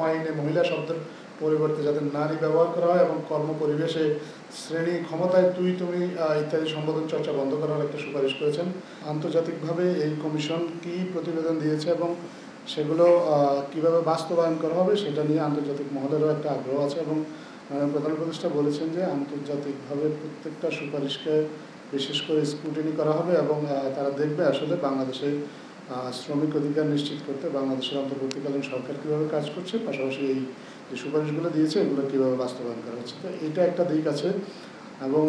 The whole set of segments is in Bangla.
আইনে মহিলা শব্দের পরিবর্তে যাতে নারী ব্যবহার করা হয় এবং কর্মপরিবেশে শ্রেণী ক্ষমতায় তুই তুমি ইত্যাদি সম্বোধন চর্চা বন্ধ করার একটা সুপারিশ করেছেন। আন্তর্জাতিকভাবে এই কমিশন কি প্রতিবেদন দিয়েছে এবং সেগুলো কিভাবে বাস্তবায়ন করা হবে সেটা নিয়ে আন্তর্জাতিক মহলেরও একটা আগ্রহ আছে এবং প্রধান উপদেষ্টা বলেছেন যে আন্তর্জাতিকভাবে প্রত্যেকটা সুপারিশকে বিশেষ করে স্ক্রুটিনি করা হবে এবং তারা দেখবে আসলে বাংলাদেশে শ্রমিক অধিকার নিশ্চিত করতে বাংলাদেশের অন্তর্বর্তীকালীন সরকার কীভাবে কাজ করছে, পাশাপাশি এই যে সুপারিশগুলো দিয়েছে এগুলো কীভাবে বাস্তবায়ন করা হচ্ছে। তো এটা একটা দিক আছে এবং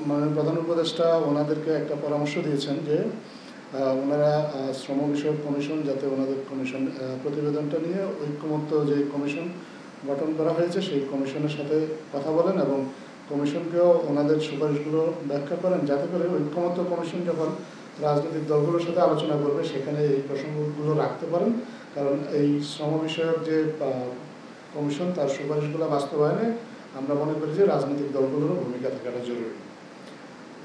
মাননীয় প্রধান উপদেষ্টা ওনাদেরকে একটা পরামর্শ দিয়েছেন যে ওনারা শ্রম বিষয়ক কমিশন যাতে ওনাদের কমিশন প্রতিবেদনটা নিয়ে ঐক্যমত্য যে কমিশন গঠন করা হয়েছে সেই কমিশনের সাথে কথা বলেন এবং কমিশনকেও ওনাদের সুপারিশগুলো ব্যাখ্যা করেন, যাতে করে ঐক্যমত্য কমিশন যখন রাজনৈতিক দলগুলোর সাথে আলোচনা করবে সেখানে এই প্রসঙ্গগুলো রাখতে পারেন। কারণ এই শ্রম বিষয়ক যে কমিশন তার সুপারিশগুলো বাস্তবায়নে আমরা মনে করি যে রাজনৈতিক দলগুলোরও ভূমিকা থাকাটা জরুরি।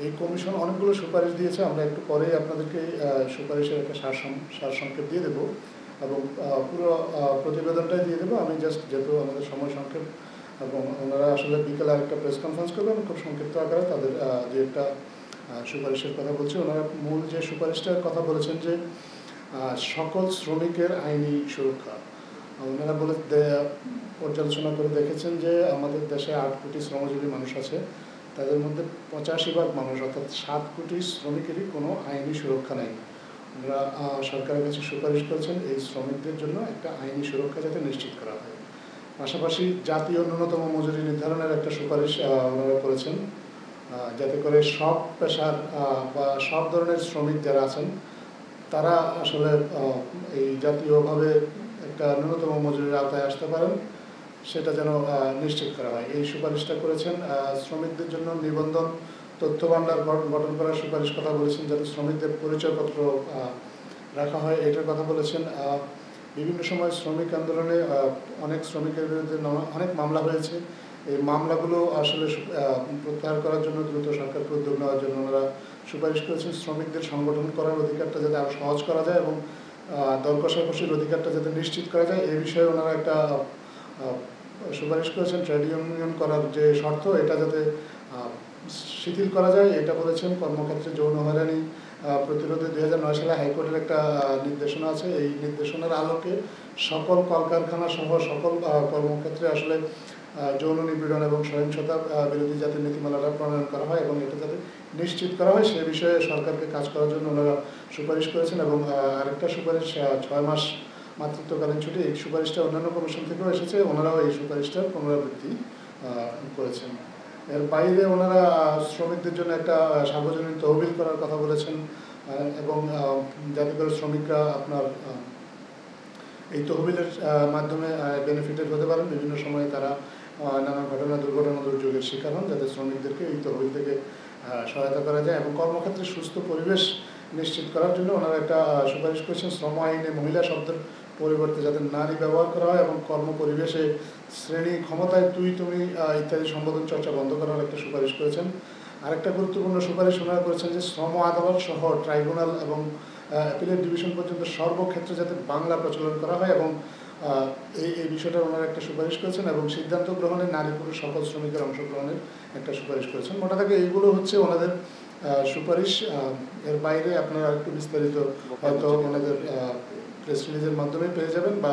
এই কমিশন অনেকগুলো সুপারিশ দিয়েছে, আমরা একটু পরেই আপনাদেরকে সুপারিশের একটা সারসংক্ষেপ দিয়ে দেবো এবং পুরো প্রতিবেদনটাই দিয়ে দেবো। আমি জাস্ট যেহেতু আমাদের সময় সংক্ষেপ এবং ওনারা আসলে বিকেলে আরেকটা প্রেস কনফারেন্স করবেন, খুব সংক্ষিপ্ত আকারে তাদের যে একটা সুপারিশের কথা বলছে। ওনারা মূল যে সুপারিশটার কথা বলেছেন যে সকল শ্রমিকের আইনি সুরক্ষা। ওনারা পর্যালোচনা করে দেখেছেন যে আমাদের দেশে 8 কোটি শ্রমজীবী মানুষ আছে, তাদের মধ্যে 85% মানুষ অর্থাৎ 7 কোটি শ্রমিকেরই কোনো আইনি সুরক্ষা নেই। ওনারা সরকারের কাছে সুপারিশ করেছেন এই শ্রমিকদের জন্য একটা আইনি সুরক্ষা যাতে নিশ্চিত করা হয়। পাশাপাশি জাতীয় ন্যূনতম মজুরি নির্ধারণের একটা সুপারিশ ওনারা করেছেন, যাতে করে সব পেশার বা সব ধরনের শ্রমিক যারা আছেন তারা আসলে এই জাতীয়ভাবে একটা ন্যূনতম মজুরির আওতায় আসতে পারেন, সেটা যেন নিশ্চিত করা হয়। এই সুপারিশটা করেছেন। শ্রমিকদের জন্য নিবন্ধন তথ্য ভাণ্ডার গঠন করার সুপারিশ কথা বলেছেন, যাতে শ্রমিকদের পরিচয়পত্র রাখা হয় এটার কথা বলেছেন। বিভিন্ন সময় শ্রমিক আন্দোলনে অনেক শ্রমিকের বিরুদ্ধে অনেক মামলা হয়েছে, এই মামলাগুলো আসলে প্রত্যাহার করার জন্য দ্রুত সরকারকে উদ্যোগ নেওয়ার জন্য ওনারা সুপারিশ করেছেন। শ্রমিকদের সংগঠন করার অধিকারটা যাতে আরও সহজ করা যায় এবং দল কষাকষির অধিকারটা যাতে নিশ্চিত করা যায় এই বিষয়ে ওনারা একটা সুপারিশ করেছেন। ট্রেড ইউনিয়ন করার যে শর্ত এটা যাতে শিথিল করা যায় এটা বলেছেন। কর্মক্ষেত্রে যৌন হয়রানি প্রতিরোধে 2009 সালে হাইকোর্টের একটা নির্দেশনা আছে, এই নির্দেশনার আলোকে সকল কলকারখানা সহ সকল কর্মক্ষেত্রে আসলে যৌন নিপীড়ন এবং সহিংসতা বিরোধী যাতে নীতিমালাটা প্রণয়ন করা হয় এবং এটা যাতে নিশ্চিত করা হয় সে বিষয়ে সরকারকে কাজ করার জন্য ওনারা সুপারিশ করেছেন। এবং আরেকটা সুপারিশ 6 মাস মাতৃত্বকালীন ছুটি, এই সুপারিশটা অন্যান্য কমিশন থেকেও এসেছে, ওনারাও এই সুপারিশটার পুনরাবৃত্তি করেছেন। এর বাইরে ওনারা শ্রমিকদের জন্য একটা সার্বজনীন তহবিল করার কথা বলেছেন এবং যাতে করে শ্রমিকরা আপনার এই তহবিলের মাধ্যমে বেনিফিটেড হতে পারেন। বিভিন্ন সময়ে তারা নানা ঘটনা দুর্ঘটনা দুর্যোগের শিকার হন, যাতে শ্রমিকদেরকে এই তহবিল থেকে সহায়তা করা যায় এবং কর্মক্ষেত্রে সুস্থ পরিবেশ নিশ্চিত করার জন্য ওনারা একটা সুপারিশ করেছেন। শ্রম আইনে মহিলা শব্দের পরিবর্তে যাতে নারী ব্যবহার করা হয় এবং কর্মপরিবেশে শ্রেণী ক্ষমতায় তুই তুমি ইত্যাদি সম্বোধন চর্চা বন্ধ করার একটা সুপারিশ করেছেন। আরেকটা গুরুত্বপূর্ণ সুপারিশ ওনারা করেছেন যে শ্রম আদালত সহ ট্রাইব্যুনাল এবং অ্যাপিলেট ডিভিশন পর্যন্ত সর্বক্ষেত্রে যাতে বাংলা প্রচলন করা হয় এবং এই বিষয়টা ওনারা একটা সুপারিশ করেছেন এবং সিদ্ধান্ত গ্রহণে নারী পুরুষ সকল শ্রমিকের অংশগ্রহণের একটা সুপারিশ করেছেন। মোটা দাগে এইগুলো হচ্ছে ওনাদের সুপারিশ। এর বাইরে আপনারা একটু বিস্তারিত হয়তো ওনাদের প্রেস রিলিজের মাধ্যমে পেয়ে যাবেন বা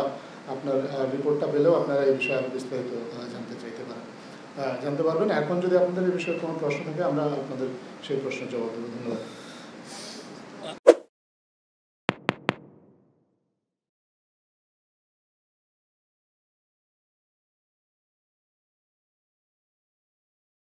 আপনার রিপোর্টটা পেলেও আপনারা এই বিষয়ে আরও বিস্তারিত জানতে পারবেন। এখন যদি আপনাদের এই বিষয়ে কোনো প্রশ্ন থাকে আমরা আপনাদের সেই প্রশ্নের জবাব দেবো। ধন্যবাদ।